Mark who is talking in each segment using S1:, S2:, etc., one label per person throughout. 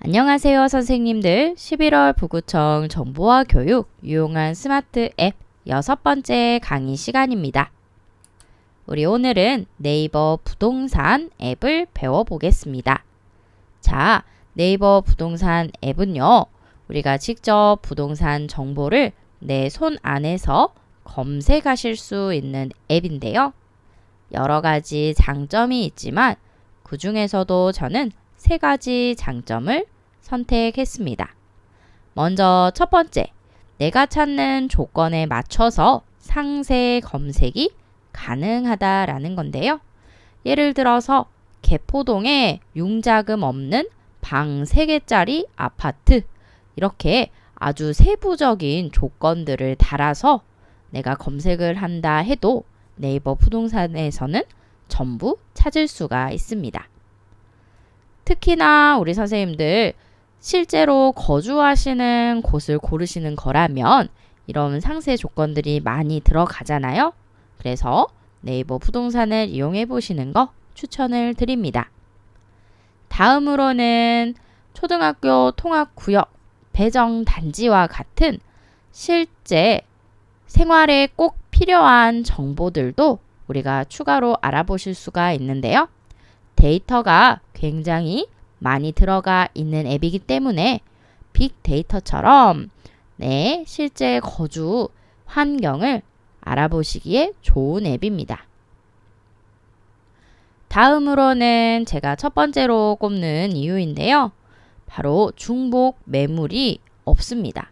S1: 안녕하세요, 선생님들. 11월 부구청 정보화 교육 유용한 스마트 앱 6번째 강의 시간입니다. 우리 오늘은 네이버 부동산 앱을 배워보겠습니다. 자, 네이버 부동산 앱은요, 우리가 직접 부동산 정보를 내 손 안에서 검색하실 수 있는 앱인데요. 여러 가지 장점이 있지만 그 중에서도 저는 3가지 장점을 선택했습니다. 먼저 첫 번째, 내가 찾는 조건에 맞춰서 상세 검색이 가능하다라는 건데요. 예를 들어서 개포동에 융자금 없는 방 3개짜리 아파트, 이렇게 아주 세부적인 조건들을 달아서 내가 검색을 한다 해도 네이버 부동산에서는 전부 찾을 수가 있습니다. 특히나 우리 선생님들 실제로 거주하시는 곳을 고르시는 거라면 이런 상세 조건들이 많이 들어가잖아요. 그래서 네이버 부동산을 이용해 보시는 거 추천을 드립니다. 다음으로는 초등학교 통합구역 배정단지와 같은 실제 생활에 꼭 필요한 정보들도 우리가 추가로 알아보실 수가 있는데요. 데이터가 굉장히 많이 들어가 있는 앱이기 때문에 빅데이터처럼 실제 거주 환경을 알아보시기에 좋은 앱입니다. 다음으로는 제가 첫 번째로 꼽는 이유인데요. 바로 중복 매물이 없습니다.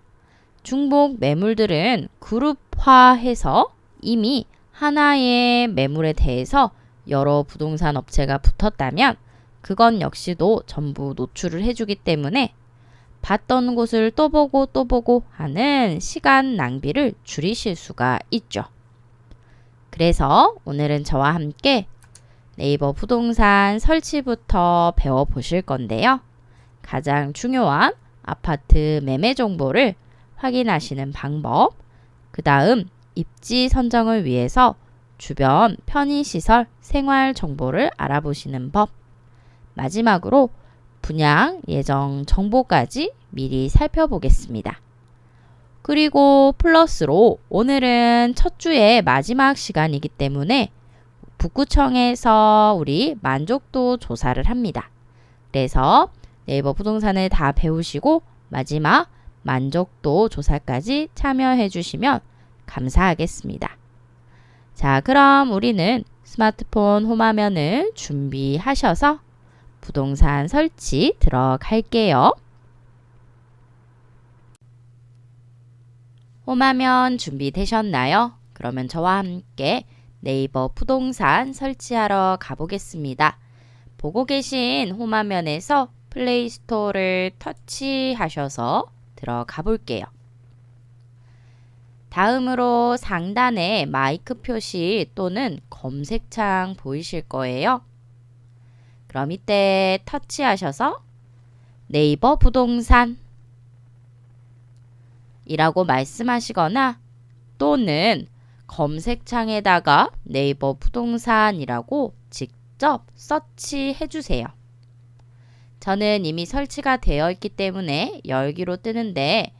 S1: 중복 매물들은 그룹화해서 이미 하나의 매물에 대해서 여러 부동산 업체가 붙었다면 그건 역시도 전부 노출을 해주기 때문에 봤던 곳을 또 보고 하는 시간 낭비를 줄이실 수가 있죠. 그래서 오늘은 저와 함께 네이버 부동산 설치부터 배워보실 건데요. 가장 중요한 아파트 매매 정보를 확인하시는 방법, 그 다음 입지 선정을 위해서 주변 편의시설 생활 정보를 알아보시는 법, 마지막으로 분양 예정 정보까지 미리 살펴보겠습니다. 그리고 플러스로 오늘은 첫 주의 마지막 시간이기 때문에 북구청에서 우리 만족도 조사를 합니다. 그래서 네이버 부동산을 다 배우시고 마지막 만족도 조사까지 참여해 주시면 감사하겠습니다. 자, 그럼 우리는 스마트폰 홈화면을 준비하셔서 부동산 설치 들어갈게요. 홈화면 준비되셨나요? 그러면 저와 함께 네이버 부동산 설치하러 가보겠습니다. 보고 계신 홈화면에서 플레이스토어를 터치하셔서 들어가 볼게요. 다음으로 상단에 마이크 표시 또는 검색창 보이실 거예요. 그럼 이때 터치하셔서 네이버 부동산 이라고 말씀하시거나 또는 검색창에다가 네이버 부동산이라고 직접 서치해 주세요. 저는 이미 설치가 되어 있기 때문에 열기로 뜨는데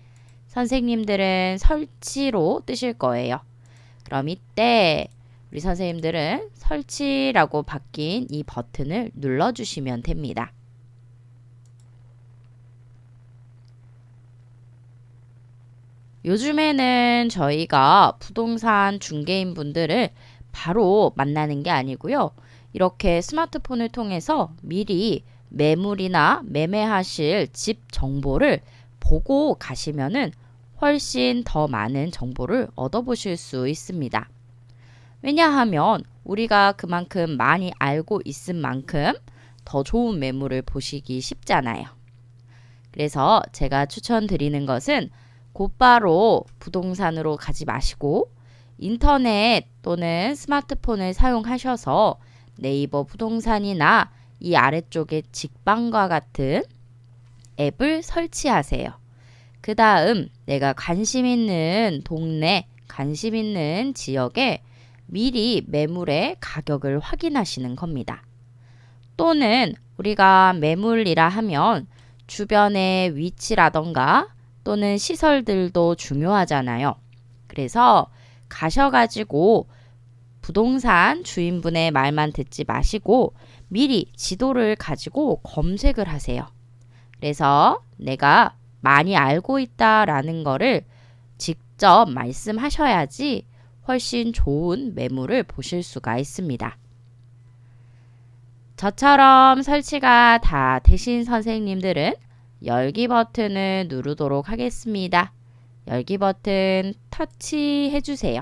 S1: 선생님들은 설치로 뜨실 거예요. 그럼 이때 우리 선생님들은 설치라고 바뀐 이 버튼을 눌러주시면 됩니다. 요즘에는 저희가 부동산 중개인 분들을 바로 만나는 게 아니고요. 이렇게 스마트폰을 통해서 미리 매물이나 매매하실 집 정보를 보고 가시면은 훨씬 더 많은 정보를 얻어보실 수 있습니다. 왜냐하면 우리가 그만큼 많이 알고 있은 만큼 더 좋은 매물을 보시기 쉽잖아요. 그래서 제가 추천드리는 것은 곧바로 부동산으로 가지 마시고 인터넷 또는 스마트폰을 사용하셔서 네이버 부동산이나 이 아래쪽에 직방과 같은 앱을 설치하세요. 그 다음 내가 관심 있는 동네, 관심 있는 지역에 미리 매물의 가격을 확인하시는 겁니다. 또는 우리가 매물이라 하면 주변의 위치라던가 또는 시설들도 중요하잖아요. 그래서 가셔가지고 부동산 주인분의 말만 듣지 마시고 미리 지도를 가지고 검색을 하세요. 그래서 내가 많이 알고 있다라는 거를 직접 말씀하셔야지 훨씬 좋은 매물을 보실 수가 있습니다. 저처럼 설치가 다 되신 선생님들은 열기 버튼을 누르도록 하겠습니다. 열기 버튼 터치해 주세요.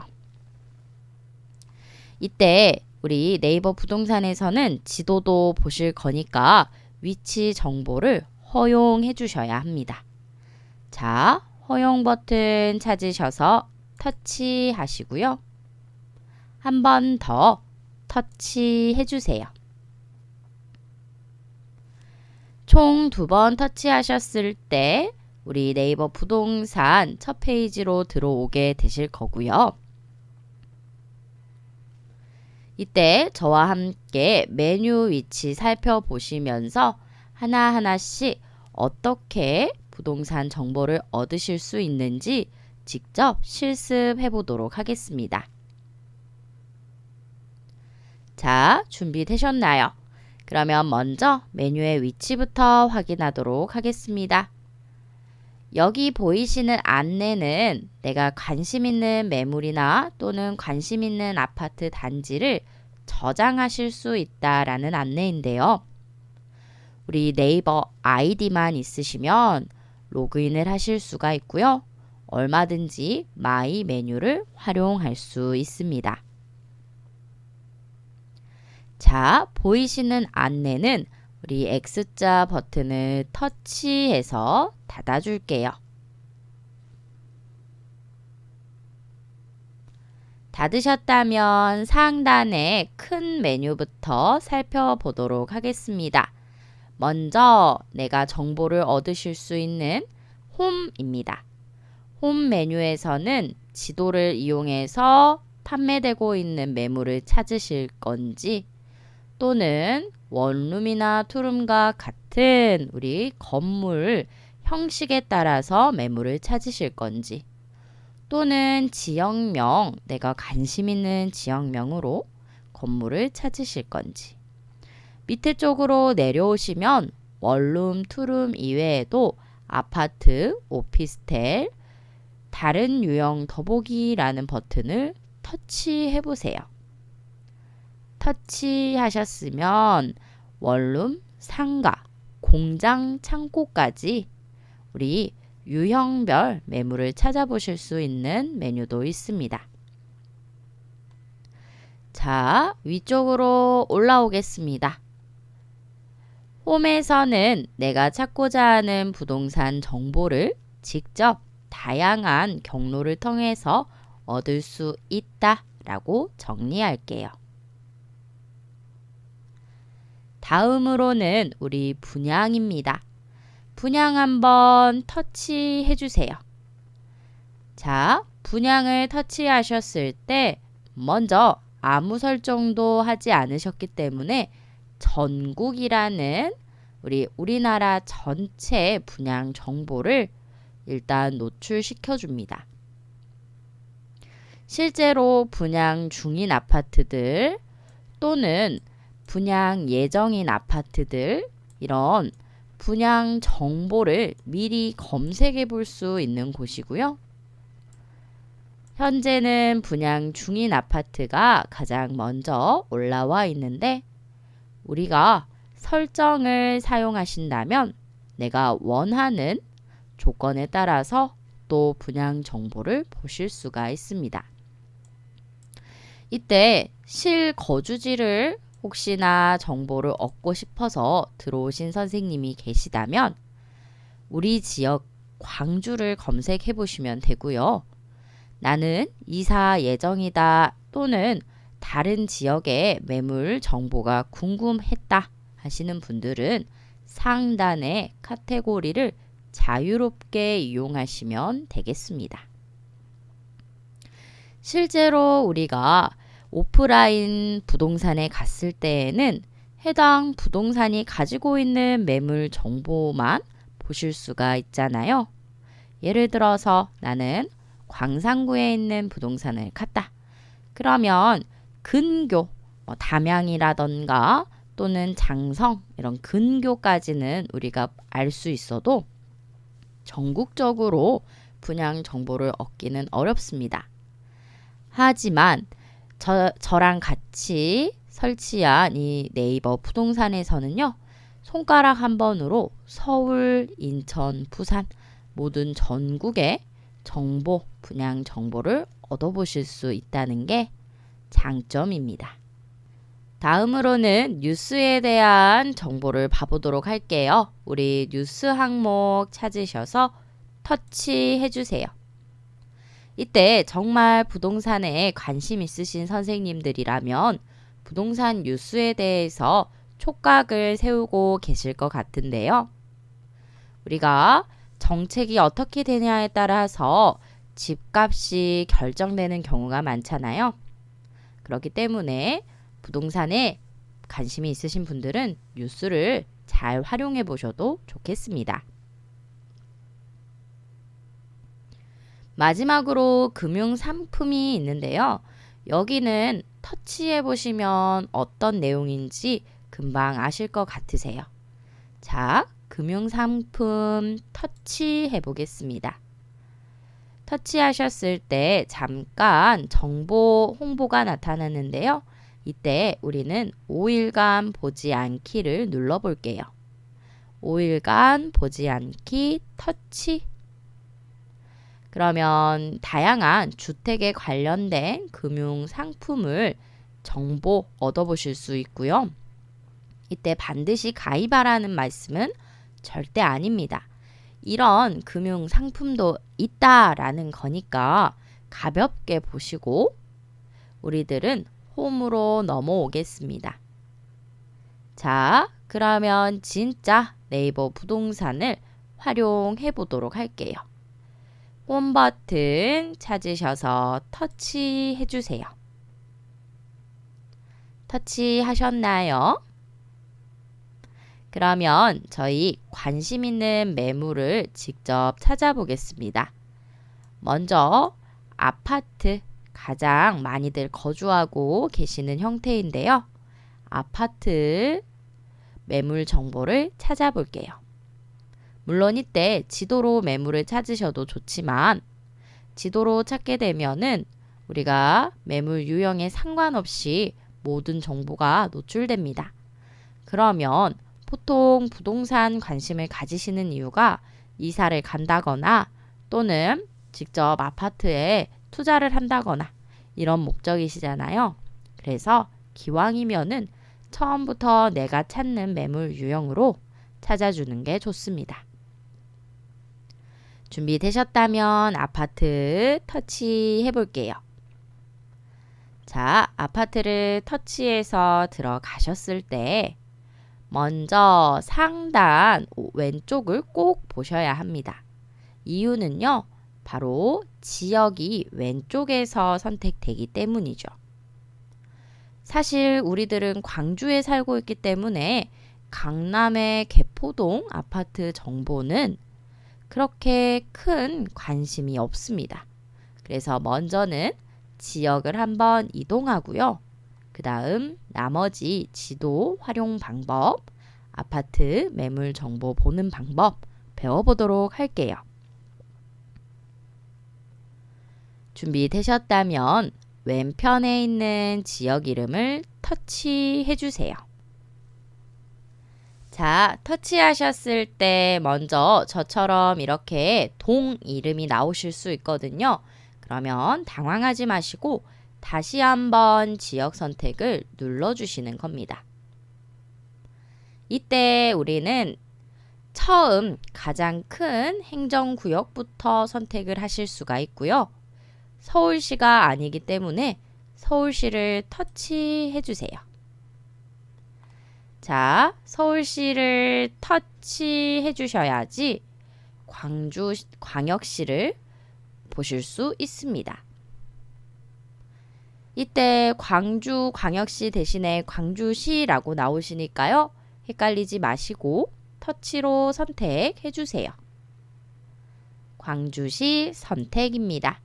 S1: 이때 우리 네이버 부동산에서는 지도도 보실 거니까 위치 정보를 허용해 주셔야 합니다. 자, 허용 버튼 찾으셔서 터치하시고요. 한 번 더 터치해 주세요. 총 2번 터치하셨을 때 우리 네이버 부동산 첫 페이지로 들어오게 되실 거고요. 이때 저와 함께 메뉴 위치 살펴보시면서 하나하나씩 어떻게 부동산 정보를 얻으실 수 있는지 직접 실습해 보도록 하겠습니다. 자, 준비되셨나요? 그러면 먼저 메뉴의 위치부터 확인하도록 하겠습니다. 여기 보이시는 안내는 내가 관심 있는 매물이나 또는 관심 있는 아파트 단지를 저장하실 수 있다라는 안내인데요. 우리 네이버 아이디만 있으시면 로그인을 하실 수가 있고요. 얼마든지 마이 메뉴를 활용할 수 있습니다. 자, 보이시는 안내는 우리 X자 버튼을 터치해서 닫아줄게요. 닫으셨다면 상단의 큰 메뉴부터 살펴보도록 하겠습니다. 먼저 내가 정보를 얻으실 수 있는 홈입니다. 홈 메뉴에서는 지도를 이용해서 판매되고 있는 매물을 찾으실 건지 또는 원룸이나 투룸과 같은 우리 건물 형식에 따라서 매물을 찾으실 건지 또는 지역명, 내가 관심 있는 지역명으로 건물을 찾으실 건지 밑에 쪽으로 내려오시면 원룸, 투룸 이외에도 아파트, 오피스텔, 다른 유형 더보기라는 버튼을 터치해 보세요. 터치하셨으면 원룸, 상가, 공장, 창고까지 우리 유형별 매물을 찾아보실 수 있는 메뉴도 있습니다. 자, 위쪽으로 올라오겠습니다. 홈에서는 내가 찾고자 하는 부동산 정보를 직접 다양한 경로를 통해서 얻을 수 있다 라고 정리할게요. 다음으로는 우리 분양입니다. 분양 한번 터치해 주세요. 자, 분양을 터치하셨을 때 먼저 아무 설정도 하지 않으셨기 때문에 전국이라는 우리나라 전체 분양 정보를 일단 노출시켜 줍니다. 실제로 분양 중인 아파트들 또는 분양 예정인 아파트들 이런 분양 정보를 미리 검색해 볼 수 있는 곳이고요. 현재는 분양 중인 아파트가 가장 먼저 올라와 있는데 우리가 설정을 사용하신다면 내가 원하는 조건에 따라서 또 분양 정보를 보실 수가 있습니다. 이때 실거주지를 혹시나 정보를 얻고 싶어서 들어오신 선생님이 계시다면 우리 지역 광주를 검색해 보시면 되고요. 나는 이사 예정이다 또는 다른 지역의 매물 정보가 궁금했다 하시는 분들은 상단의 카테고리를 자유롭게 이용하시면 되겠습니다. 실제로 우리가 오프라인 부동산에 갔을 때에는 해당 부동산이 가지고 있는 매물 정보만 보실 수가 있잖아요. 예를 들어서 나는 광산구에 있는 부동산을 갔다. 그러면 근교, 담양이라던가 또는 장성 이런 근교까지는 우리가 알 수 있어도 전국적으로 분양 정보를 얻기는 어렵습니다. 하지만 저랑 같이 설치한 이 네이버 부동산에서는요. 손가락 한 번으로 서울, 인천, 부산 모든 전국의 정보, 분양 정보를 얻어보실 수 있다는 게 장점입니다. 다음으로는 뉴스에 대한 정보를 봐보도록 할게요. 우리 뉴스 항목 찾으셔서 터치해 주세요. 이때 정말 부동산에 관심 있으신 선생님들이라면 부동산 뉴스에 대해서 촉각을 세우고 계실 것 같은데요. 우리가 정책이 어떻게 되냐에 따라서 집값이 결정되는 경우가 많잖아요. 그렇기 때문에 부동산에 관심이 있으신 분들은 뉴스를 잘 활용해 보셔도 좋겠습니다. 마지막으로 금융 상품이 있는데요. 여기는 터치해 보시면 어떤 내용인지 금방 아실 것 같으세요. 자, 금융 상품 터치해 보겠습니다. 터치하셨을 때 잠깐 정보 홍보가 나타나는데요. 이때 우리는 5일간 보지 않기를 눌러 볼게요. 5일간 보지 않기 터치. 그러면 다양한 주택에 관련된 금융 상품을 정보 얻어보실 수 있고요. 이때 반드시 가입하라는 말씀은 절대 아닙니다. 이런 금융 상품도 있다라는 거니까 가볍게 보시고 우리들은 홈으로 넘어오겠습니다. 자, 그러면 진짜 네이버 부동산을 활용해 보도록 할게요. 홈 버튼 찾으셔서 터치해 주세요. 터치하셨나요? 그러면 저희 관심 있는 매물을 직접 찾아보겠습니다. 먼저 아파트, 가장 많이들 거주하고 계시는 형태인데요. 아파트 매물 정보를 찾아볼게요. 물론 이때 지도로 매물을 찾으셔도 좋지만 지도로 찾게 되면은 우리가 매물 유형에 상관없이 모든 정보가 노출됩니다. 그러면 보통 부동산 관심을 가지시는 이유가 이사를 간다거나 또는 직접 아파트에 투자를 한다거나 이런 목적이시잖아요. 그래서 기왕이면은 처음부터 내가 찾는 매물 유형으로 찾아주는 게 좋습니다. 준비되셨다면 아파트 터치해 볼게요. 자, 아파트를 터치해서 들어가셨을 때 먼저 상단 왼쪽을 꼭 보셔야 합니다. 이유는요. 바로 지역이 왼쪽에서 선택되기 때문이죠. 사실 우리들은 광주에 살고 있기 때문에 강남의 개포동 아파트 정보는 그렇게 큰 관심이 없습니다. 그래서 먼저는 지역을 한번 이동하고요. 그 다음 나머지 지도 활용 방법, 아파트 매물 정보 보는 방법 배워보도록 할게요. 준비되셨다면 왼편에 있는 지역 이름을 터치해 주세요. 자, 터치하셨을 때 먼저 저처럼 이렇게 동 이름이 나오실 수 있거든요. 그러면 당황하지 마시고 다시 한번 지역 선택을 눌러주시는 겁니다. 이때 우리는 처음 가장 큰 행정구역부터 선택을 하실 수가 있고요. 서울시가 아니기 때문에 서울시를 터치해 주세요. 자, 서울시를 터치해 주셔야지 광주광역시를 보실 수 있습니다. 이때 광주광역시 대신에 광주시라고 나오시니까요. 헷갈리지 마시고 터치로 선택해 주세요. 광주시 선택입니다.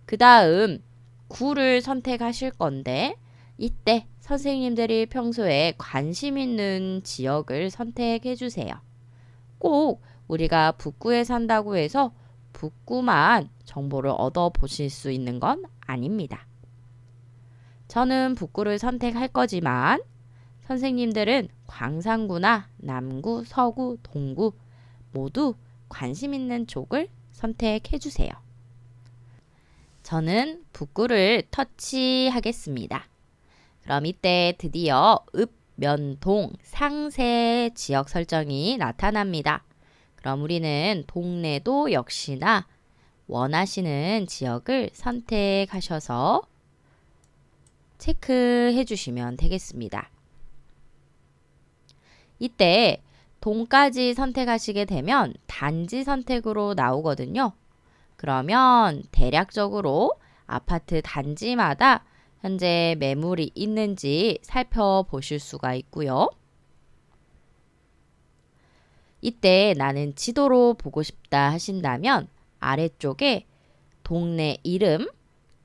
S1: 그 다음 구를 선택하실 건데 이때 선생님들이 평소에 관심 있는 지역을 선택해 주세요. 꼭 우리가 북구에 산다고 해서 북구만 정보를 얻어 보실 수 있는 건 아닙니다. 저는 북구를 선택할 거지만 선생님들은 광산구나 남구, 서구, 동구 모두 관심 있는 쪽을 선택해 주세요. 저는 북구를 터치하겠습니다. 그럼 이때 드디어 읍, 면, 동, 상세 지역 설정이 나타납니다. 그럼 우리는 동네도 역시나 원하시는 지역을 선택하셔서 체크해 주시면 되겠습니다. 이때 동까지 선택하시게 되면 단지 선택으로 나오거든요. 그러면 대략적으로 아파트 단지마다 현재 매물이 있는지 살펴보실 수가 있고요. 이때 나는 지도로 보고 싶다 하신다면 아래쪽에 동네 이름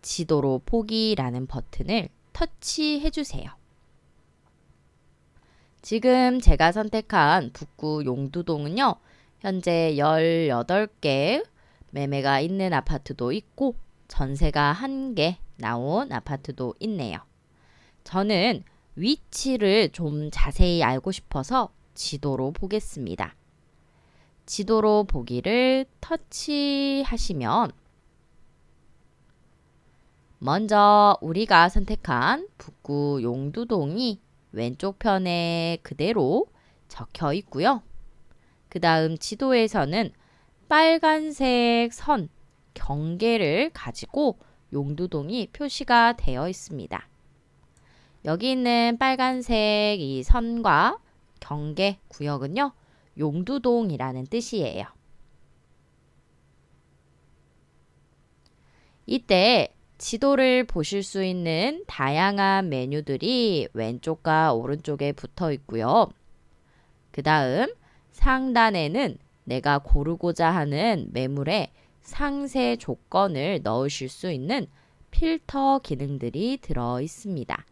S1: 지도로 보기라는 버튼을 터치해 주세요. 지금 제가 선택한 북구 용두동은요. 현재 18개 매매가 있는 아파트도 있고 전세가 1개 나온 아파트도 있네요. 저는 위치를 좀 자세히 알고 싶어서 지도로 보겠습니다. 지도로 보기를 터치하시면 먼저 우리가 선택한 북구 용두동이 왼쪽 편에 그대로 적혀 있고요. 그 다음 지도에서는 빨간색 선 경계를 가지고 용두동이 표시가 되어 있습니다. 여기 있는 빨간색 이 선과 경계 구역은요. 용두동이라는 뜻이에요. 이때 지도를 보실 수 있는 다양한 메뉴들이 왼쪽과 오른쪽에 붙어 있고요. 그 다음 상단에는 내가 고르고자 하는 매물의 상세 조건을 넣으실 수 있는 필터 기능들이 들어 있습니다.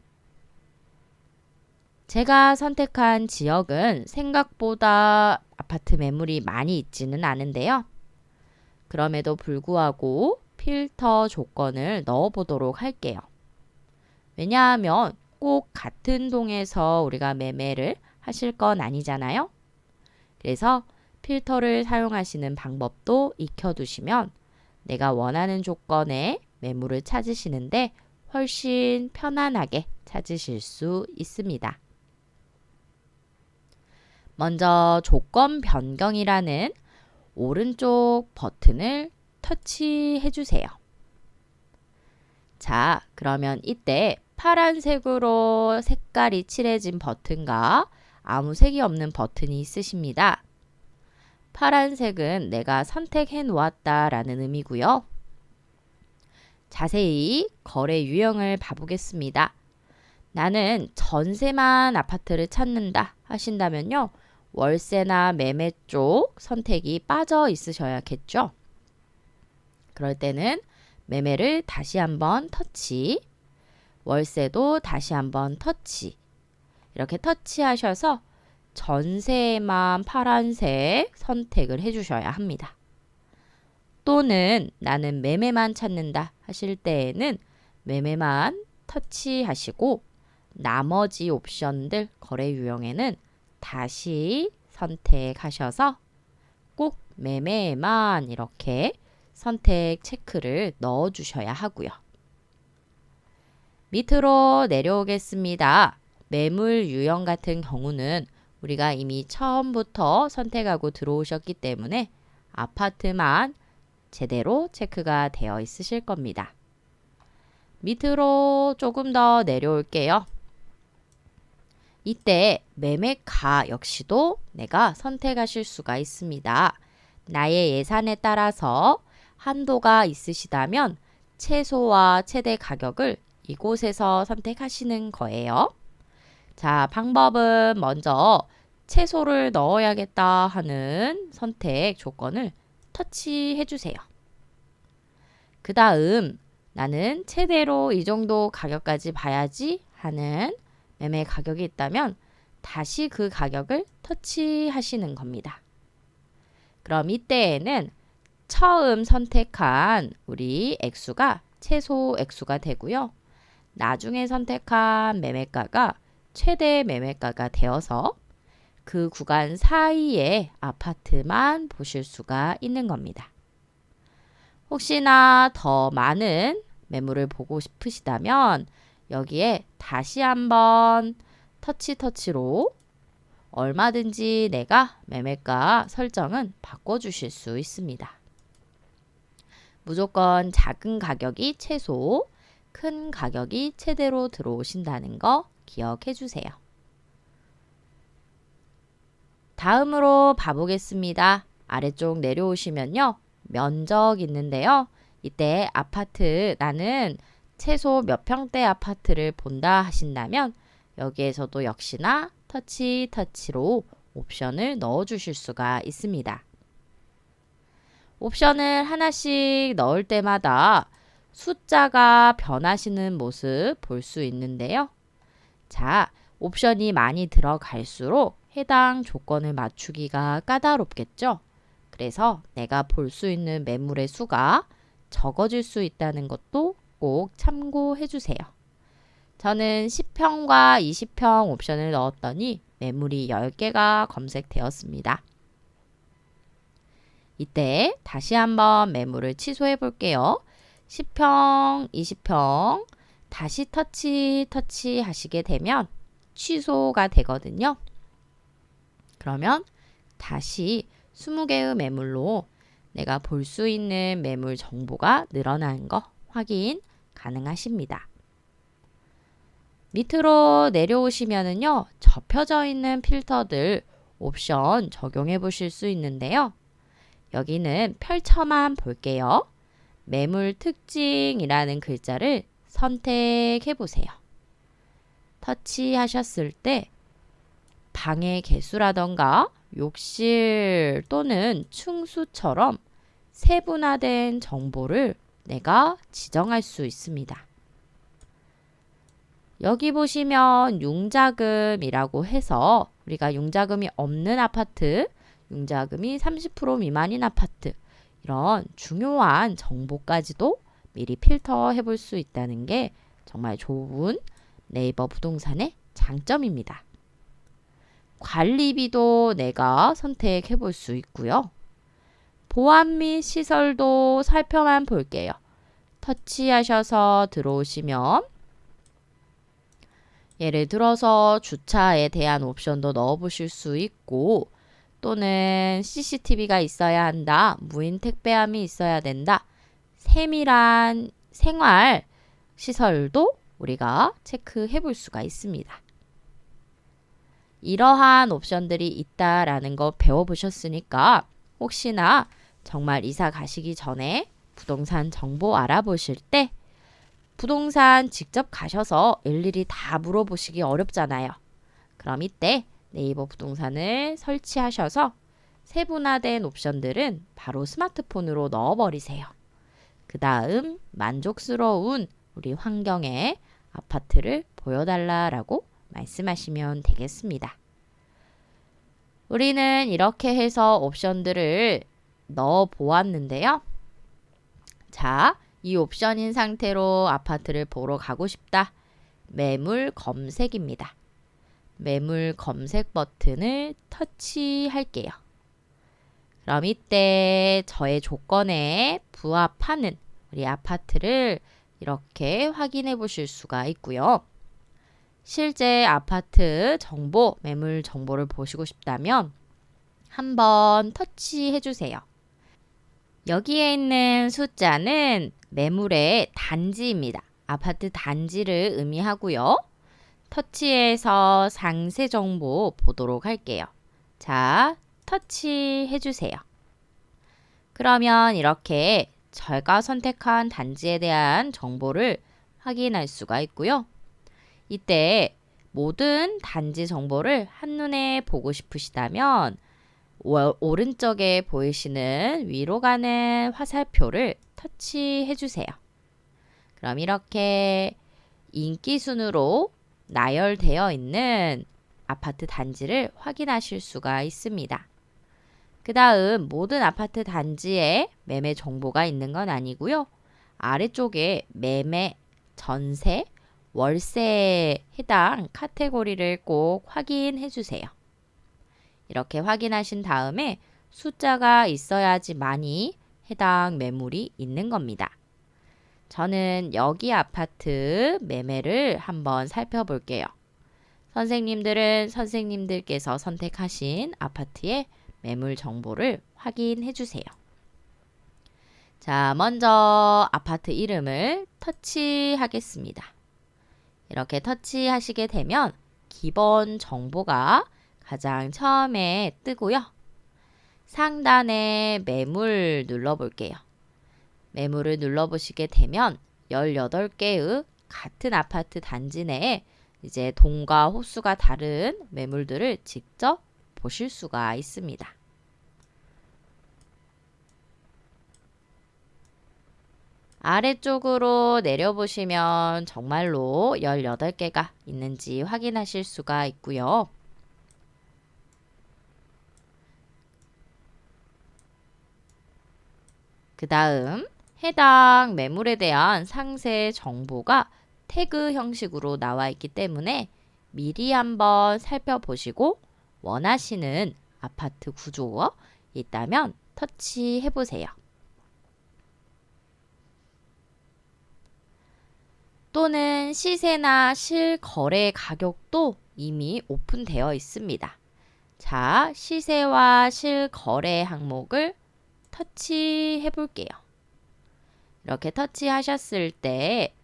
S1: 제가 선택한 지역은 생각보다 아파트 매물이 많이 있지는 않은데요. 그럼에도 불구하고 필터 조건을 넣어 보도록 할게요. 왜냐하면 꼭 같은 동에서 우리가 매매를 하실 건 아니잖아요. 그래서 필터를 사용하시는 방법도 익혀두시면 내가 원하는 조건의 매물을 찾으시는데 훨씬 편안하게 찾으실 수 있습니다. 먼저 조건 변경이라는 오른쪽 버튼을 터치해 주세요. 자, 그러면 이때 파란색으로 색깔이 칠해진 버튼과 아무 색이 없는 버튼이 있으십니다. 파란색은 내가 선택해 놓았다라는 의미고요. 자세히 거래 유형을 봐보겠습니다. 나는 전세만 아파트를 찾는다 하신다면요. 월세나 매매 쪽 선택이 빠져 있으셔야겠죠. 그럴 때는 매매를 다시 한번 터치, 월세도 다시 한번 터치. 이렇게 터치하셔서 전세만 파란색 선택을 해주셔야 합니다. 또는 나는 매매만 찾는다 하실 때에는 매매만 터치하시고 나머지 옵션들 거래 유형에는 다시 선택하셔서 꼭 매매만 이렇게 선택 체크를 넣어 주셔야 하고요. 밑으로 내려오겠습니다. 매물 유형 같은 경우는 우리가 이미 처음부터 선택하고 들어오셨기 때문에 아파트만 제대로 체크가 되어 있으실 겁니다. 밑으로 조금 더 내려올게요. 이때 매매가 역시도 내가 선택하실 수가 있습니다. 나의 예산에 따라서 한도가 있으시다면 최소와 최대 가격을 이곳에서 선택하시는 거예요. 자, 방법은 먼저 채소를 넣어야겠다 하는 선택 조건을 터치해 주세요. 그 다음 나는 최대로 이 정도 가격까지 봐야지 하는 매매 가격이 있다면 다시 그 가격을 터치하시는 겁니다. 그럼 이때에는 처음 선택한 우리 액수가 최소 액수가 되고요. 나중에 선택한 매매가가 최대 매매가가 되어서 그 구간 사이의 아파트만 보실 수가 있는 겁니다. 혹시나 더 많은 매물을 보고 싶으시다면 여기에 다시 한번 터치로 얼마든지 내가 매매가 설정은 바꿔주실 수 있습니다. 무조건 작은 가격이 최소, 큰 가격이 최대로 들어오신다는 거 기억해 주세요. 다음으로 봐보겠습니다. 아래쪽 내려오시면요. 면적 있는데요. 이때 아파트 나는 최소 몇 평대 아파트를 본다 하신다면 여기에서도 역시나 터치로 옵션을 넣어 주실 수가 있습니다. 옵션을 하나씩 넣을 때마다 숫자가 변하시는 모습 볼 수 있는데요. 자, 옵션이 많이 들어갈수록 해당 조건을 맞추기가 까다롭겠죠. 그래서 내가 볼 수 있는 매물의 수가 적어질 수 있다는 것도 꼭 참고해 주세요. 저는 10평과 20평 옵션을 넣었더니 매물이 10개가 검색되었습니다. 이때 다시 한번 매물을 취소해 볼게요. 10평, 20평 다시 터치 하시게 되면 취소가 되거든요. 그러면 다시 20개의 매물로 내가 볼 수 있는 매물 정보가 늘어나는 거 확인 가능하십니다. 밑으로 내려오시면은요, 접혀져 있는 필터들 옵션 적용해 보실 수 있는데요. 여기는 펼쳐만 볼게요. 매물 특징이라는 글자를 선택해 보세요. 터치하셨을 때 방의 개수라던가 욕실 또는 층수처럼 세분화된 정보를 내가 지정할 수 있습니다. 여기 보시면 융자금이라고 해서 우리가 융자금이 없는 아파트, 융자금이 30% 미만인 아파트 이런 중요한 정보까지도 미리 필터해 볼 수 있다는 게 정말 좋은 네이버 부동산의 장점입니다. 관리비도 내가 선택해 볼 수 있고요. 보안 및 시설도 살펴만 볼게요. 터치하셔서 들어오시면 예를 들어서 주차에 대한 옵션도 넣어 보실 수 있고 또는 CCTV가 있어야 한다. 무인 택배함이 있어야 된다. 세밀한 생활 시설도 우리가 체크해 볼 수가 있습니다. 이러한 옵션들이 있다라는 거 배워보셨으니까 혹시나 정말 이사 가시기 전에 부동산 정보 알아보실 때 부동산 직접 가셔서 일일이 다 물어보시기 어렵잖아요. 그럼 이때 네이버 부동산을 설치하셔서 세분화된 옵션들은 바로 스마트폰으로 넣어버리세요. 그 다음 만족스러운 우리 환경의 아파트를 보여달라라고 말씀하시면 되겠습니다. 우리는 이렇게 해서 옵션들을 넣어 보았는데요. 자, 이 옵션인 상태로 아파트를 보러 가고 싶다. 매물 검색입니다. 매물 검색 버튼을 터치할게요. 그럼 이때 저의 조건에 부합하는 우리 아파트를 이렇게 확인해 보실 수가 있고요. 실제 아파트 정보, 매물 정보를 보시고 싶다면 한번 터치해 주세요. 여기에 있는 숫자는 매물의 단지입니다. 아파트 단지를 의미하고요. 터치해서 상세 정보 보도록 할게요. 자, 터치해 주세요. 그러면 이렇게 제가 선택한 단지에 대한 정보를 확인할 수가 있고요. 이때 모든 단지 정보를 한눈에 보고 싶으시다면 오른쪽에 보이시는 위로 가는 화살표를 터치해 주세요. 그럼 이렇게 인기 순으로 나열되어 있는 아파트 단지를 확인하실 수가 있습니다. 그 다음 모든 아파트 단지에 매매 정보가 있는 건 아니고요. 아래쪽에 매매, 전세, 월세에 해당 카테고리를 꼭 확인해 주세요. 이렇게 확인하신 다음에 숫자가 있어야지만이 해당 매물이 있는 겁니다. 저는 여기 아파트 매매를 한번 살펴볼게요. 선생님들은 선생님들께서 선택하신 아파트의 매물 정보를 확인해 주세요. 자, 먼저 아파트 이름을 터치하겠습니다. 이렇게 터치하시게 되면 기본 정보가 가장 처음에 뜨고요. 상단에 매물 눌러볼게요. 매물을 눌러보시게 되면 18개의 같은 아파트 단지 내에 이제 동과 호수가 다른 매물들을 직접 보실 수가 있습니다. 아래쪽으로 내려보시면 정말로 18개가 있는지 확인하실 수가 있고요. 그 다음 해당 매물에 대한 상세 정보가 태그 형식으로 나와 있기 때문에 미리 한번 살펴보시고 원하시는 아파트 구조가 있다면 터치해 보세요. 또는 시세나 실거래 가격도 이미 오픈되어 있습니다. 자, 시세와 실거래 항목을 터치해 볼게요. 이렇게 터치하셨을 때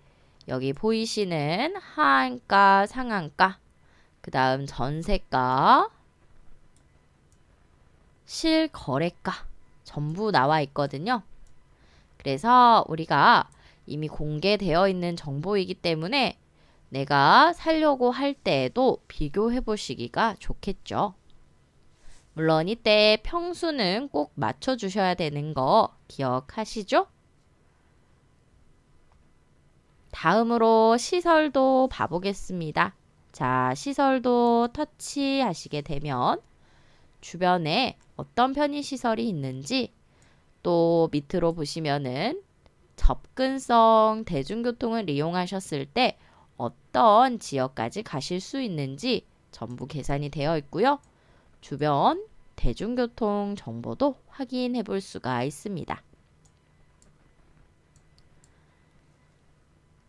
S1: 여기 보이시는 하한가, 상한가, 그 다음 전세가, 실거래가 전부 나와 있거든요. 그래서 우리가 이미 공개되어 있는 정보이기 때문에 내가 살려고 할 때에도 비교해 보시기가 좋겠죠. 물론 이때 평수는 꼭 맞춰 주셔야 되는 거 기억하시죠? 다음으로 시설도 봐보겠습니다. 자, 시설도 터치하시게 되면 주변에 어떤 편의시설이 있는지, 또 밑으로 보시면은 접근성 대중교통을 이용하셨을 때 어떤 지역까지 가실 수 있는지 전부 계산이 되어 있고요. 주변 대중교통 정보도 확인해 볼 수가 있습니다.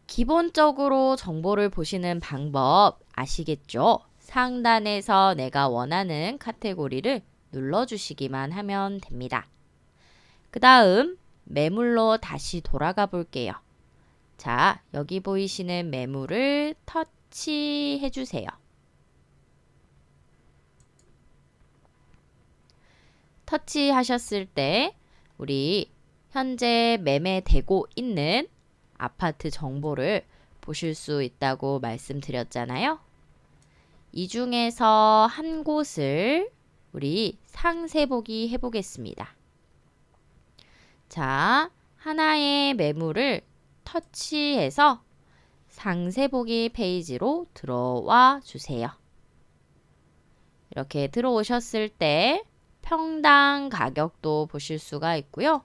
S1: 기본적으로 정보를 보시는 방법 아시겠죠? 상단에서 내가 원하는 카테고리를 눌러주시기만 하면 됩니다. 그 다음 매물로 다시 돌아가 볼게요. 자, 여기 보이시는 매물을 터치해 주세요. 터치하셨을 때 우리 현재 매매되고 있는 아파트 정보를 보실 수 있다고 말씀드렸잖아요. 이 중에서 한 곳을 우리 상세 보기 해보겠습니다. 자, 하나의 매물을 터치해서 상세 보기 페이지로 들어와 주세요. 이렇게 들어오셨을 때 평당 가격도 보실 수가 있고요.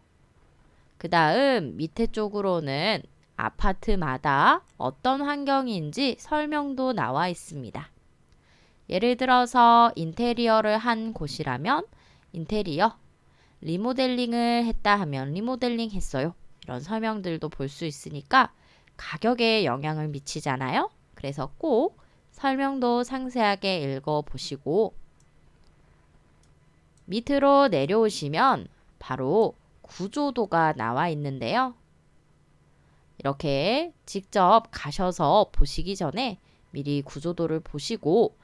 S1: 그 다음 밑에 쪽으로는 아파트마다 어떤 환경인지 설명도 나와 있습니다. 예를 들어서 인테리어를 한 곳이라면 인테리어, 리모델링을 했다 하면 리모델링 했어요. 이런 설명들도 볼 수 있으니까 가격에 영향을 미치잖아요. 그래서 꼭 설명도 상세하게 읽어보시고 밑으로 내려오시면 바로 구조도가 나와 있는데요. 이렇게 직접 가셔서 보시기 전에 미리 구조도를 보시고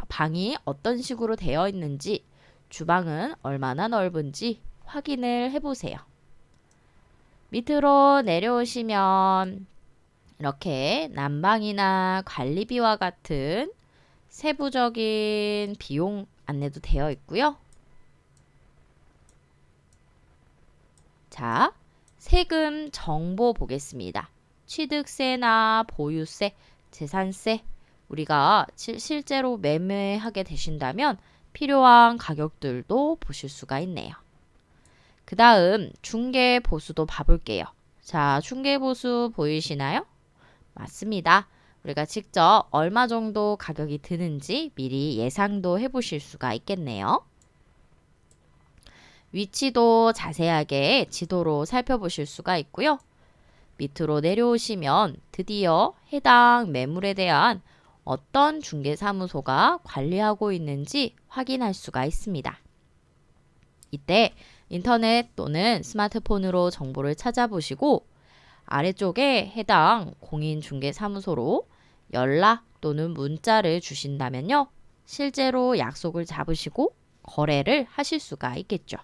S1: 방이 어떤 식으로 되어 있는지, 주방은 얼마나 넓은지 확인을 해보세요. 밑으로 내려오시면 이렇게 난방이나 관리비와 같은 세부적인 비용 안내도 되어 있고요. 자, 세금 정보 보겠습니다. 취득세나 보유세, 재산세, 우리가 실제로 매매하게 되신다면 필요한 가격들도 보실 수가 있네요. 그 다음 중개보수도 봐볼게요. 자, 중개보수 보이시나요? 맞습니다. 우리가 직접 얼마 정도 가격이 드는지 미리 예상도 해보실 수가 있겠네요. 위치도 자세하게 지도로 살펴보실 수가 있고요. 밑으로 내려오시면 드디어 해당 매물에 대한 어떤 중개사무소가 관리하고 있는지 확인할 수가 있습니다. 이때 인터넷 또는 스마트폰으로 정보를 찾아보시고 아래쪽에 해당 공인중개사무소로 연락 또는 문자를 주신다면요. 실제로 약속을 잡으시고 거래를 하실 수가 있겠죠.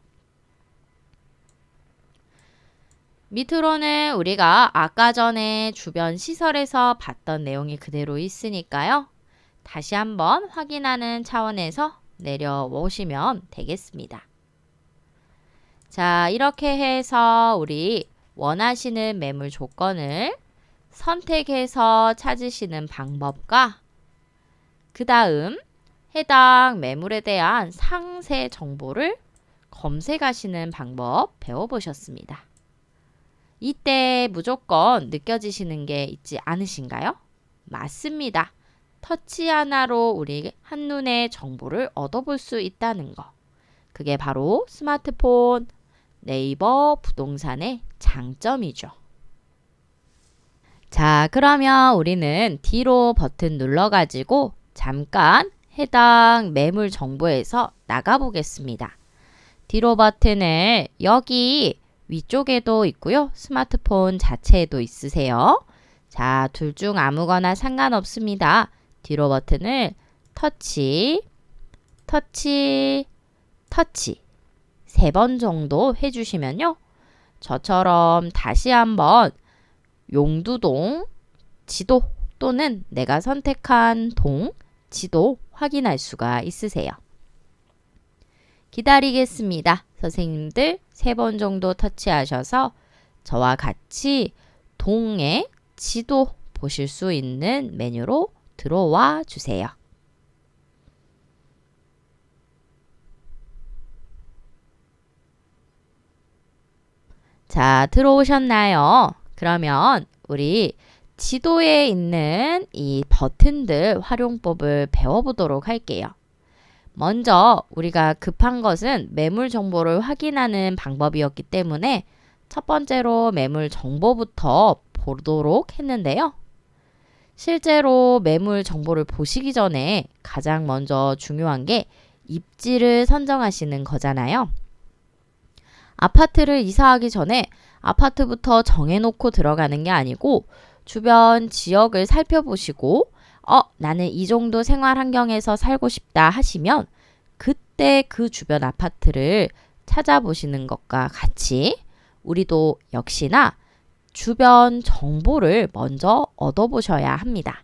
S1: 밑으로는 우리가 아까 전에 주변 시설에서 봤던 내용이 그대로 있으니까요. 다시 한번 확인하는 차원에서 내려오시면 되겠습니다. 자, 이렇게 해서 우리 원하시는 매물 조건을 선택해서 찾으시는 방법과 그 다음 해당 매물에 대한 상세 정보를 검색하시는 방법 배워보셨습니다. 이때 무조건 느껴지시는 게 있지 않으신가요? 맞습니다. 터치 하나로 우리 한눈에 정보를 얻어볼 수 있다는 거. 그게 바로 스마트폰, 네이버 부동산의 장점이죠. 자, 그러면 우리는 뒤로 버튼 눌러가지고 잠깐 해당 매물 정보에서 나가보겠습니다. 뒤로 버튼을 여기 위쪽에도 있고요. 스마트폰 자체에도 있으세요. 자, 둘 중 아무거나 상관없습니다. 뒤로 버튼을 터치, 터치, 터치 3번 정도 해주시면요. 저처럼 다시 한번 용두동 지도 또는 내가 선택한 동 지도 확인할 수가 있으세요. 기다리겠습니다. 선생님들 3번 정도 터치하셔서 저와 같이 동의 지도 보실 수 있는 메뉴로 들어와 주세요. 자, 들어오셨나요? 그러면 우리 지도에 있는 이 버튼들 활용법을 배워보도록 할게요. 먼저 우리가 급한 것은 매물 정보를 확인하는 방법이었기 때문에 첫 번째로 매물 정보부터 보도록 했는데요. 실제로 매물 정보를 보시기 전에 가장 먼저 중요한 게 입지를 선정하시는 거잖아요. 아파트를 이사하기 전에 아파트부터 정해놓고 들어가는 게 아니고 주변 지역을 살펴보시고 나는 이 정도 생활 환경에서 살고 싶다 하시면 그때 그 주변 아파트를 찾아보시는 것과 같이 우리도 역시나 주변 정보를 먼저 얻어보셔야 합니다.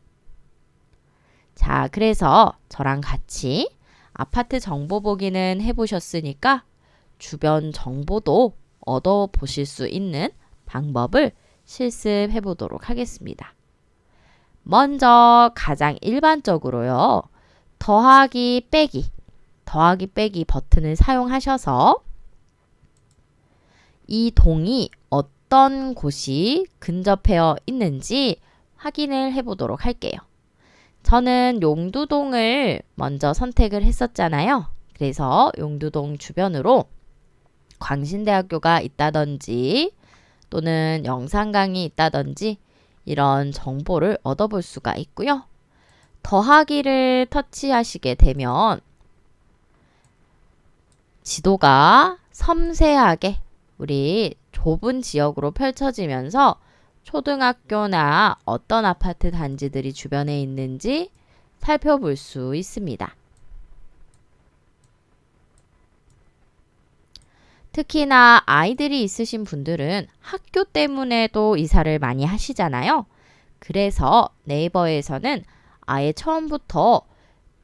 S1: 자, 그래서 저랑 같이 아파트 정보 보기는 해보셨으니까 주변 정보도 얻어보실 수 있는 방법을 실습해 보도록 하겠습니다. 먼저 가장 일반적으로요. 더하기 빼기 버튼을 사용하셔서 이 동이 어떤 곳이 근접해 있는지 확인을 해 보도록 할게요. 저는 용두동을 먼저 선택을 했었잖아요. 그래서 용두동 주변으로 광신대학교가 있다든지 또는 영산강이 있다든지 이런 정보를 얻어볼 수가 있고요. 더하기를 터치하시게 되면 지도가 섬세하게 우리 좁은 지역으로 펼쳐지면서 초등학교나 어떤 아파트 단지들이 주변에 있는지 살펴볼 수 있습니다. 특히나 아이들이 있으신 분들은 학교 때문에도 이사를 많이 하시잖아요. 그래서 네이버에서는 아예 처음부터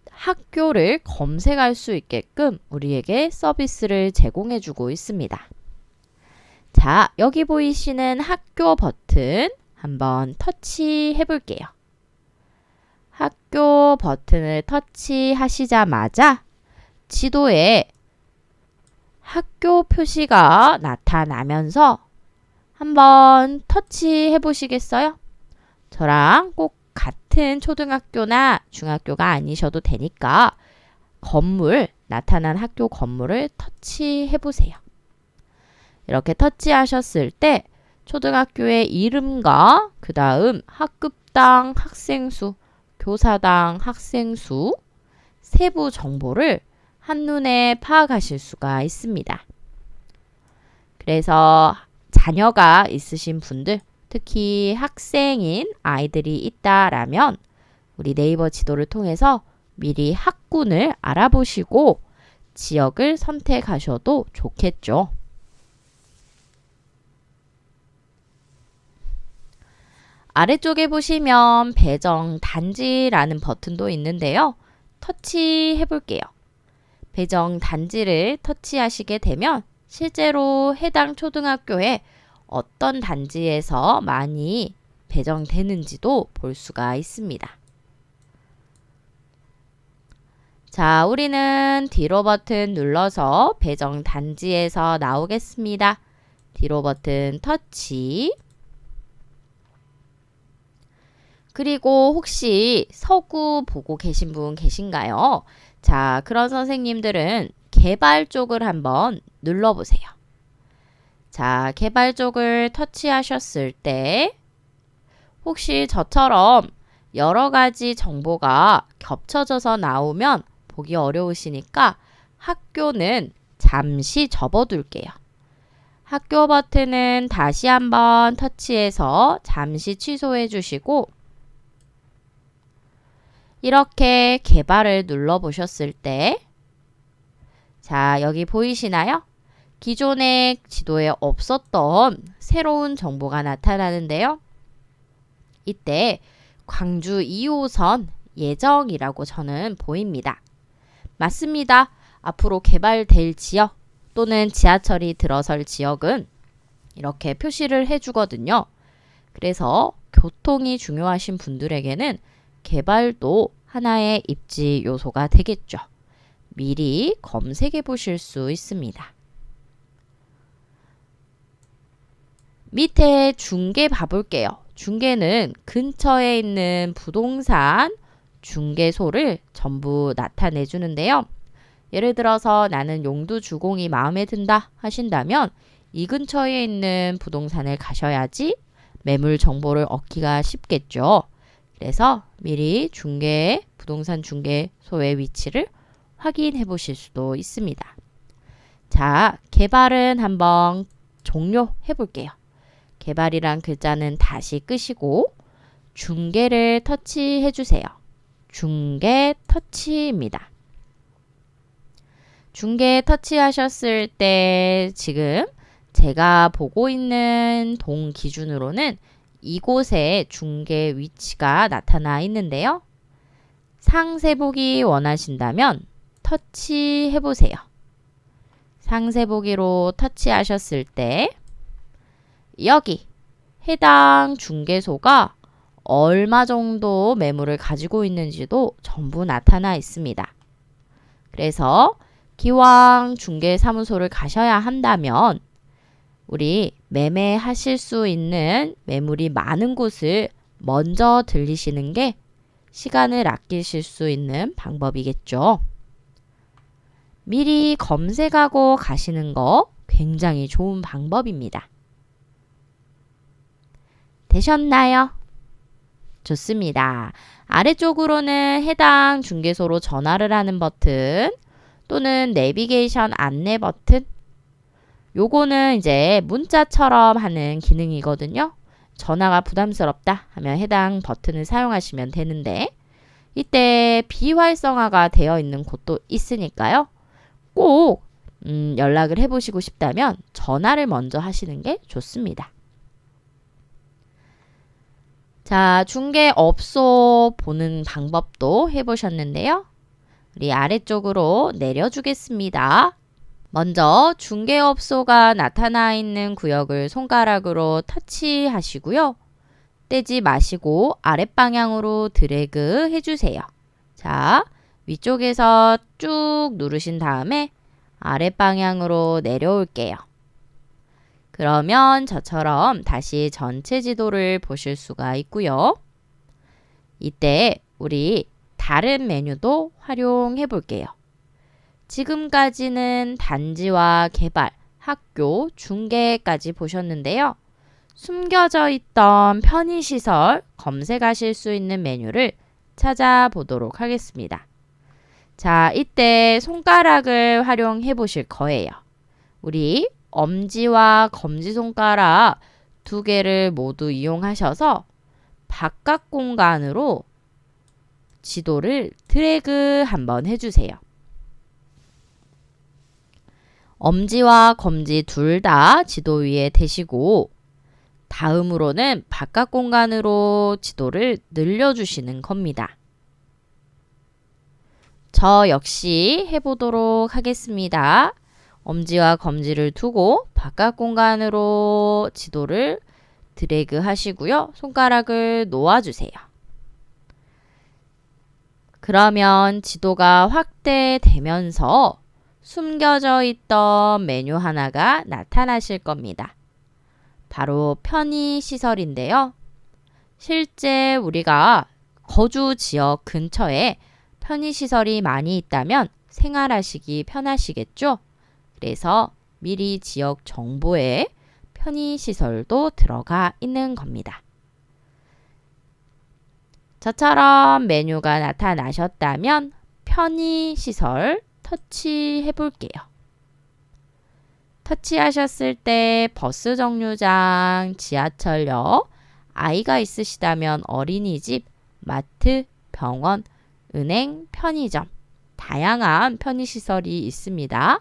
S1: 학교를 검색할 수 있게끔 우리에게 서비스를 제공해 주고 있습니다. 자, 여기 보이시는 학교 버튼 한번 터치해 볼게요. 학교 버튼을 터치하시자마자 지도에 학교 표시가 나타나면서 한번 터치해 보시겠어요? 저랑 꼭 같은 초등학교나 중학교가 아니셔도 되니까 나타난 학교 건물을 터치해 보세요. 이렇게 터치하셨을 때 초등학교의 이름과 그 다음 학급당 학생수, 교사당 학생수, 세부 정보를 한눈에 파악하실 수가 있습니다. 그래서 자녀가 있으신 분들, 특히 학생인 아이들이 있다라면 우리 네이버 지도를 통해서 미리 학군을 알아보시고 지역을 선택하셔도 좋겠죠. 아래쪽에 보시면 배정 단지라는 버튼도 있는데요. 터치해 볼게요. 배정 단지를 터치하시게 되면 실제로 해당 초등학교에 어떤 단지에서 많이 배정되는지도 볼 수가 있습니다. 자, 우리는 뒤로 버튼 눌러서 배정 단지에서 나오겠습니다. 뒤로 버튼 터치. 그리고 혹시 서구 보고 계신 분 계신가요? 자, 그런 선생님들은 개발 쪽을 한번 눌러보세요. 자, 개발 쪽을 터치하셨을 때 혹시 저처럼 여러 가지 정보가 겹쳐져서 나오면 보기 어려우시니까 학교는 잠시 접어둘게요. 학교 버튼은 다시 한번 터치해서 잠시 취소해 주시고 이렇게 개발을 눌러보셨을 때 자, 여기 보이시나요? 기존의 지도에 없었던 새로운 정보가 나타나는데요. 이때 광주 2호선 예정이라고 저는 보입니다. 맞습니다. 앞으로 개발될 지역 또는 지하철이 들어설 지역은 이렇게 표시를 해주거든요. 그래서 교통이 중요하신 분들에게는 개발도 하나의 입지 요소가 되겠죠. 미리 검색해 보실 수 있습니다. 밑에 중개 봐볼게요. 중개는 근처에 있는 부동산 중개소를 전부 나타내 주는데요. 예를 들어서 나는 용두주공이 마음에 든다 하신다면 이 근처에 있는 부동산을 가셔야지 매물 정보를 얻기가 쉽겠죠. 그래서 미리 부동산 중개소의 위치를 확인해 보실 수도 있습니다. 자, 개발은 한번 종료해 볼게요. 개발이란 글자는 다시 끄시고 중개를 터치해 주세요. 중개 터치입니다. 중개 터치하셨을 때 지금 제가 보고 있는 동 기준으로는 이곳에 중개 위치가 나타나 있는데요. 상세 보기 원하신다면 터치해 보세요. 상세 보기로 터치하셨을 때 여기 해당 중개소가 얼마 정도 매물을 가지고 있는지도 전부 나타나 있습니다. 그래서 기왕 중개사무소를 가셔야 한다면 우리 매매하실 수 있는 매물이 많은 곳을 먼저 들리시는 게 시간을 아끼실 수 있는 방법이겠죠. 미리 검색하고 가시는 거 굉장히 좋은 방법입니다. 되셨나요? 좋습니다. 아래쪽으로는 해당 중개소로 전화를 하는 버튼 또는 내비게이션 안내 버튼 요거는 이제 문자처럼 하는 기능이거든요. 전화가 부담스럽다 하면 해당 버튼을 사용하시면 되는데 이때 비활성화가 되어 있는 곳도 있으니까요. 꼭 연락을 해보시고 싶다면 전화를 먼저 하시는 게 좋습니다. 자, 중개업소 보는 방법도 해보셨는데요. 우리 아래쪽으로 내려주겠습니다. 먼저 중개업소가 나타나 있는 구역을 손가락으로 터치하시고요. 떼지 마시고 아랫방향으로 드래그 해주세요. 자, 위쪽에서 쭉 누르신 다음에 아랫방향으로 내려올게요. 그러면 저처럼 다시 전체 지도를 보실 수가 있고요. 이때 우리 다른 메뉴도 활용해 볼게요. 지금까지는 단지와 개발, 학교, 중개까지 보셨는데요. 숨겨져 있던 편의시설 검색하실 수 있는 메뉴를 찾아보도록 하겠습니다. 자, 이때 손가락을 활용해 보실 거예요. 우리 엄지와 검지손가락 두 개를 모두 이용하셔서 바깥 공간으로 지도를 드래그 한번 해주세요. 엄지와 검지 둘 다 지도 위에 대시고 다음으로는 바깥 공간으로 지도를 늘려주시는 겁니다. 저 역시 해보도록 하겠습니다. 엄지와 검지를 두고 바깥 공간으로 지도를 드래그 하시고요. 손가락을 놓아주세요. 그러면 지도가 확대되면서 숨겨져 있던 메뉴 하나가 나타나실 겁니다. 바로 편의시설인데요. 실제 우리가 거주 지역 근처에 편의시설이 많이 있다면 생활하시기 편하시겠죠? 그래서 미리 지역 정보에 편의시설도 들어가 있는 겁니다. 저처럼 메뉴가 나타나셨다면 편의시설 터치해 볼게요. 터치하셨을 때 버스 정류장, 지하철역, 아이가 있으시다면 어린이집, 마트, 병원, 은행, 편의점, 다양한 편의시설이 있습니다.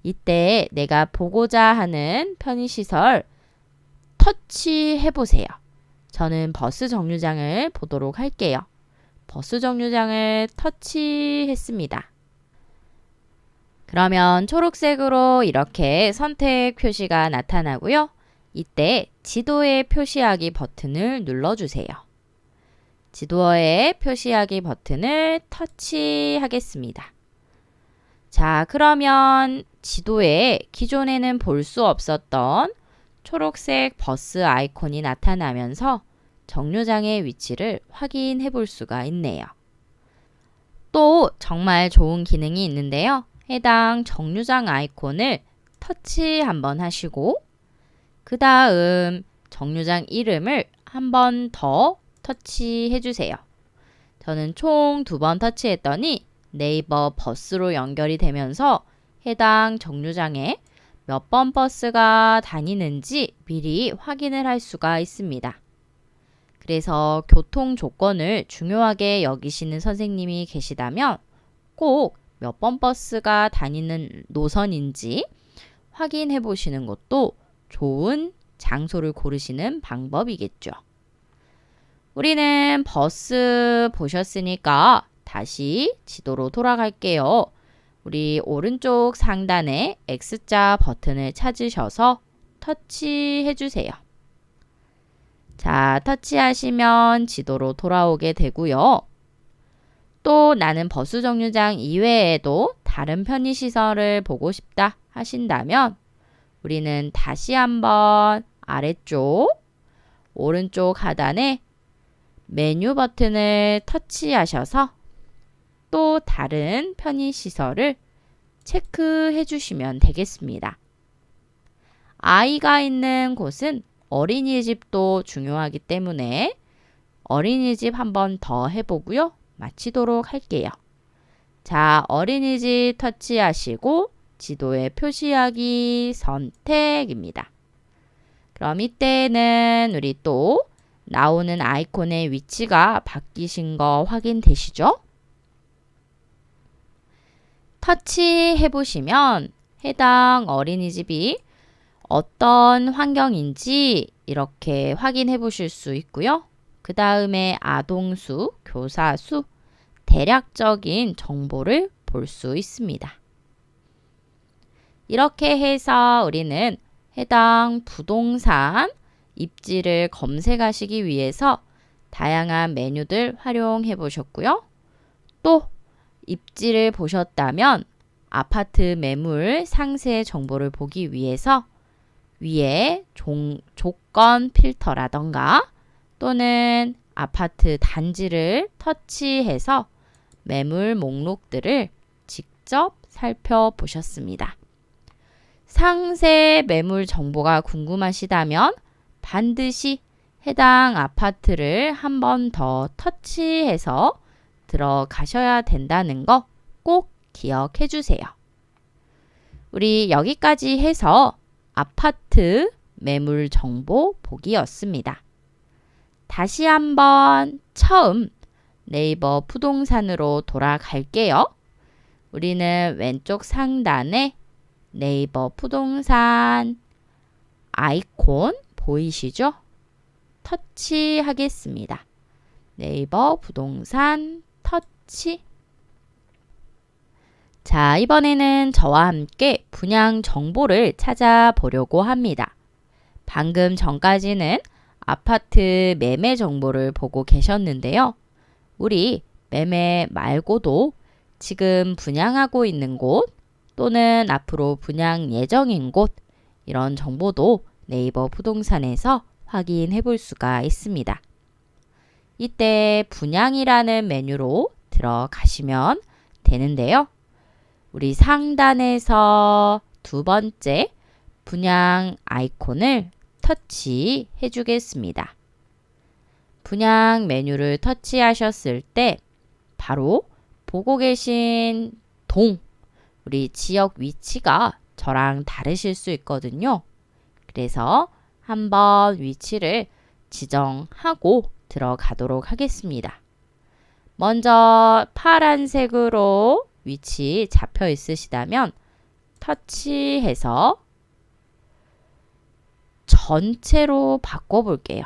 S1: 이때 내가 보고자 하는 편의시설 터치해 보세요. 저는 버스 정류장을 보도록 할게요. 버스 정류장을 터치했습니다. 그러면 초록색으로 이렇게 선택 표시가 나타나고요. 이때 지도에 표시하기 버튼을 눌러주세요. 지도에 표시하기 버튼을 터치하겠습니다. 자, 그러면 지도에 기존에는 볼 수 없었던 초록색 버스 아이콘이 나타나면서 정류장의 위치를 확인해 볼 수가 있네요. 또 정말 좋은 기능이 있는데요. 해당 정류장 아이콘을 터치 한번 하시고 그 다음 정류장 이름을 한 번 더 터치해 주세요. 저는 총 2번 터치했더니 네이버 버스로 연결이 되면서 해당 정류장에 몇 번 버스가 다니는지 미리 확인을 할 수가 있습니다. 그래서 교통 조건을 중요하게 여기시는 선생님이 계시다면 꼭 몇 번 버스가 다니는 노선인지 확인해 보시는 것도 좋은 장소를 고르시는 방법이겠죠. 우리는 버스 보셨으니까 다시 지도로 돌아갈게요. 우리 오른쪽 상단에 X자 버튼을 찾으셔서 터치해 주세요. 자, 터치하시면 지도로 돌아오게 되고요. 또 나는 버스 정류장 이외에도 다른 편의시설을 보고 싶다 하신다면 우리는 다시 한번 아래쪽 오른쪽 하단에 메뉴 버튼을 터치하셔서 또 다른 편의시설을 체크해 주시면 되겠습니다. 아이가 있는 곳은 어린이집도 중요하기 때문에 어린이집 한번 더 해보고요. 마치도록 할게요. 자, 어린이집 터치하시고 지도에 표시하기 선택입니다. 그럼 이때는 우리 또 나오는 아이콘의 위치가 바뀌신 거 확인되시죠? 터치해 보시면 해당 어린이집이 어떤 환경인지 이렇게 확인해 보실 수 있고요. 그 다음에 아동수, 교사수, 대략적인 정보를 볼 수 있습니다. 이렇게 해서 우리는 해당 부동산 입지를 검색하시기 위해서 다양한 메뉴들 활용해 보셨고요. 또 입지를 보셨다면 아파트 매물 상세 정보를 보기 위해서 위에 조건 필터라던가 또는 아파트 단지를 터치해서 매물 목록들을 직접 살펴보셨습니다. 상세 매물 정보가 궁금하시다면 반드시 해당 아파트를 한 번 더 터치해서 들어가셔야 된다는 거 꼭 기억해 주세요. 우리 여기까지 해서 아파트 매물 정보 보기였습니다. 다시 한번 처음 네이버 부동산으로 돌아갈게요. 우리는 왼쪽 상단에 네이버 부동산 아이콘 보이시죠? 터치하겠습니다. 네이버 부동산 터치. 자, 이번에는 저와 함께 분양 정보를 찾아보려고 합니다. 방금 전까지는 아파트 매매 정보를 보고 계셨는데요. 우리 매매 말고도 지금 분양하고 있는 곳 또는 앞으로 분양 예정인 곳 이런 정보도 네이버 부동산에서 확인해 볼 수가 있습니다. 이때 분양이라는 메뉴로 들어가시면 되는데요. 우리 상단에서 두 번째 분양 아이콘을 터치해 주겠습니다. 분양 메뉴를 터치하셨을 때 바로 보고 계신 동, 우리 지역 위치가 저랑 다르실 수 있거든요. 그래서 한번 위치를 지정하고 들어가도록 하겠습니다. 먼저 파란색으로 위치 잡혀 있으시다면 터치해서 전체로 바꿔볼게요.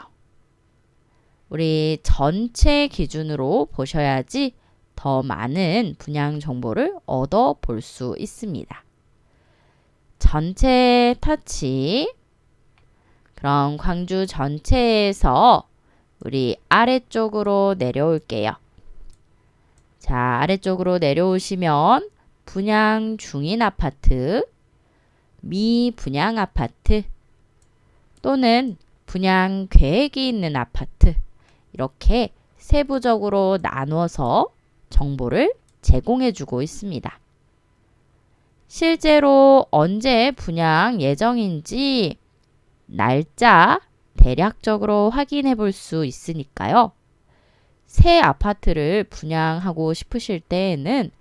S1: 우리 전체 기준으로 보셔야지 더 많은 분양 정보를 얻어 볼 수 있습니다. 전체 터치. 그럼 광주 전체에서 우리 아래쪽으로 내려올게요. 자, 아래쪽으로 내려오시면 분양 중인 아파트, 미분양 아파트 또는 분양 계획이 있는 아파트 이렇게 세부적으로 나누어서 정보를 제공해 주고 있습니다. 실제로 언제 분양 예정인지 날짜 대략적으로 확인해 볼 수 있으니까요. 새 아파트를 분양하고 싶으실 때에는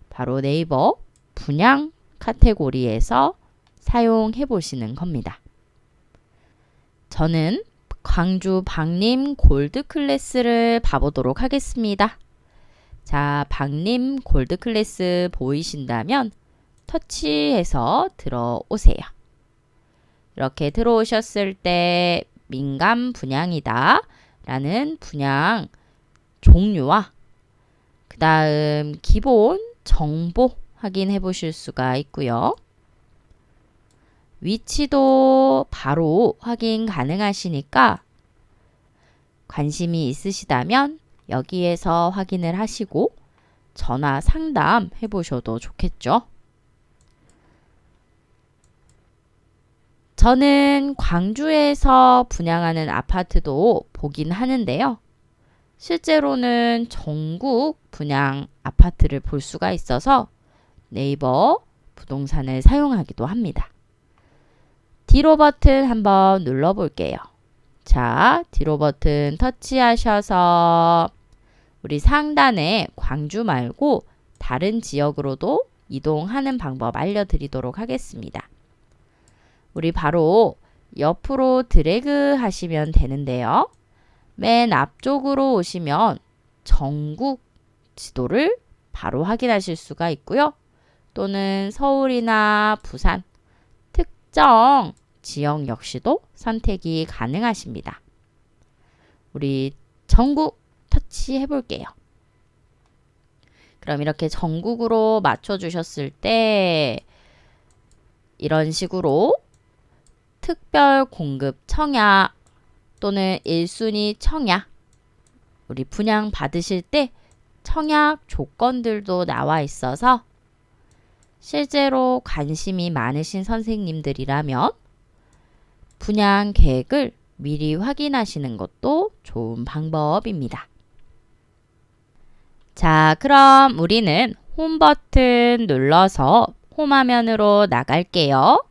S1: 바로 네이버 분양 카테고리에서 사용해 보시는 겁니다. 저는 광주 박림 골드 클래스를 봐보도록 하겠습니다. 자, 박림 골드 클래스 보이신다면 터치해서 들어오세요. 이렇게 들어오셨을 때 민감 분양이다 라는 분양 종류와 그 다음 기본 정보 확인해 보실 수가 있고요. 위치도 바로 확인 가능하시니까 관심이 있으시다면 여기에서 확인을 하시고 전화 상담 해보셔도 좋겠죠. 저는 광주에서 분양하는 아파트도 보긴 하는데요. 실제로는 전국 분양 아파트를 볼 수가 있어서 네이버 부동산을 사용하기도 합니다. 뒤로 버튼 한번 눌러 볼게요. 자, 뒤로 버튼 터치하셔서 우리 상단에 광주 말고 다른 지역으로도 이동하는 방법 알려드리도록 하겠습니다. 우리 바로 옆으로 드래그 하시면 되는데요. 맨 앞쪽으로 오시면 전국 지도를 바로 확인하실 수가 있고요. 또는 서울이나 부산, 특정 지역 역시도 선택이 가능하십니다. 우리 전국 터치해 볼게요. 그럼 이렇게 전국으로 맞춰주셨을 때 이런 식으로 특별 공급 청약 또는 1순위 청약 우리 분양 받으실 때 청약 조건들도 나와 있어서 실제로 관심이 많으신 선생님들이라면 분양 계획을 미리 확인하시는 것도 좋은 방법입니다. 자, 그럼 우리는 홈 버튼 눌러서 홈 화면으로 나갈게요.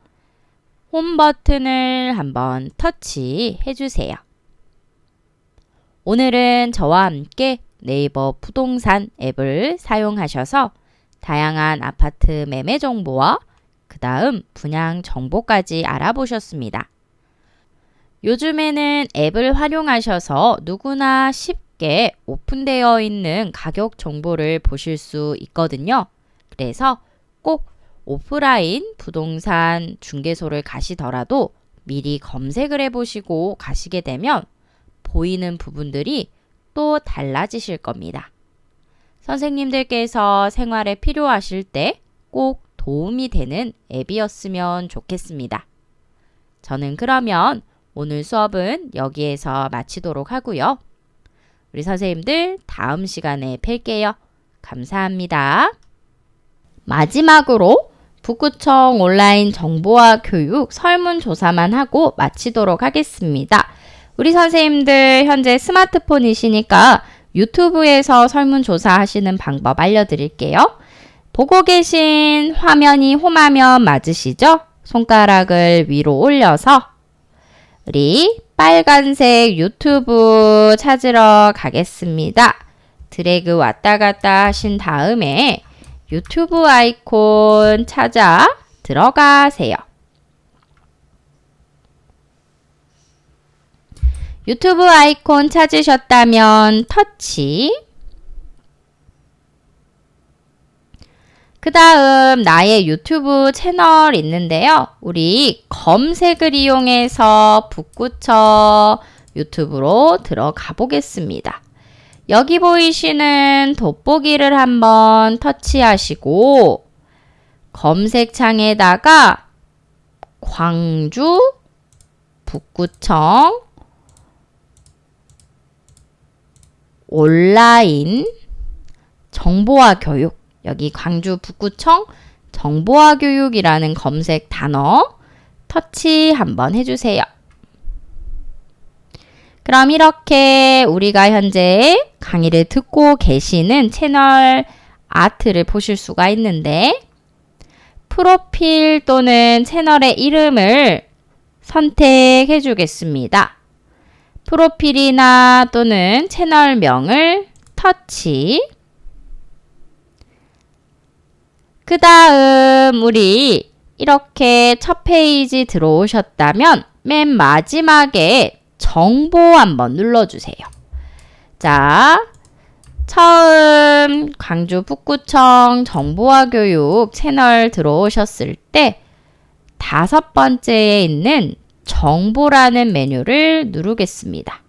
S1: 홈 버튼을 한번 터치해 주세요. 오늘은 저와 함께 네이버 부동산 앱을 사용하셔서 다양한 아파트 매매 정보와 그 다음 분양 정보까지 알아보셨습니다. 요즘에는 앱을 활용하셔서 누구나 쉽게 오픈되어 있는 가격 정보를 보실 수 있거든요. 그래서 꼭 오프라인 부동산 중개소를 가시더라도 미리 검색을 해보시고 가시게 되면 보이는 부분들이 또 달라지실 겁니다. 선생님들께서 생활에 필요하실 때 꼭 도움이 되는 앱이었으면 좋겠습니다. 저는 그러면 오늘 수업은 여기에서 마치도록 하고요. 우리 선생님들 다음 시간에 뵐게요. 감사합니다. 마지막으로 북구청 온라인 정보화 교육 설문조사만 하고 마치도록 하겠습니다. 우리 선생님들 현재 스마트폰이시니까 유튜브에서 설문조사 하시는 방법 알려드릴게요. 보고 계신 화면이 홈화면 맞으시죠? 손가락을 위로 올려서 우리 빨간색 유튜브 찾으러 가겠습니다. 드래그 왔다 갔다 하신 다음에 유튜브 아이콘 찾아 들어가세요. 유튜브 아이콘 찾으셨다면 터치. 그 다음 나의 유튜브 채널 있는데요. 우리 검색을 이용해서 북구청 유튜브로 들어가 보겠습니다. 여기 보이시는 돋보기를 한번 터치하시고 검색창에다가 광주 북구청 온라인 정보화 교육 여기 광주 북구청 정보화 교육이라는 검색 단어 터치 한번 해주세요. 그럼 이렇게 우리가 현재 강의를 듣고 계시는 채널 아트를 보실 수가 있는데 프로필 또는 채널의 이름을 선택해 주겠습니다. 프로필이나 또는 채널명을 터치. 그 다음 우리 이렇게 첫 페이지 들어오셨다면 맨 마지막에 정보 한번 눌러주세요. 자, 처음 광주 북구청 정보화 교육 채널 들어오셨을 때 5번째에 있는 정보라는 메뉴를 누르겠습니다.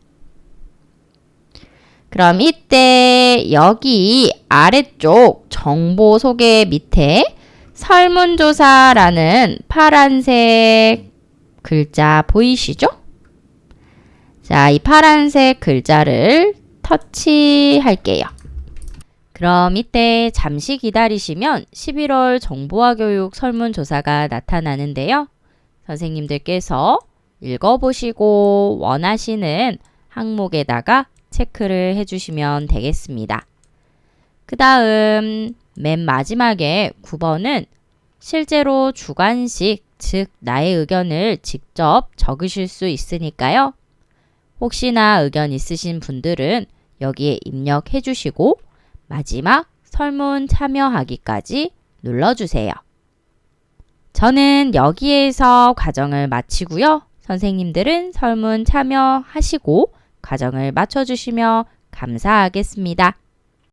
S1: 그럼 이때 여기 아래쪽 정보 소개 밑에 설문조사라는 파란색 글자 보이시죠? 자, 이 파란색 글자를 터치할게요. 그럼 이때 잠시 기다리시면 11월 정보화 교육 설문조사가 나타나는데요. 선생님들께서 읽어보시고 원하시는 항목에다가 체크를 해주시면 되겠습니다. 그 다음 맨 마지막에 9번은 실제로 주관식, 즉 나의 의견을 직접 적으실 수 있으니까요. 혹시나 의견 있으신 분들은 여기에 입력해 주시고 마지막 설문 참여하기까지 눌러주세요. 저는 여기에서 과정을 마치고요. 선생님들은 설문 참여하시고 과정을 마쳐주시면 감사하겠습니다.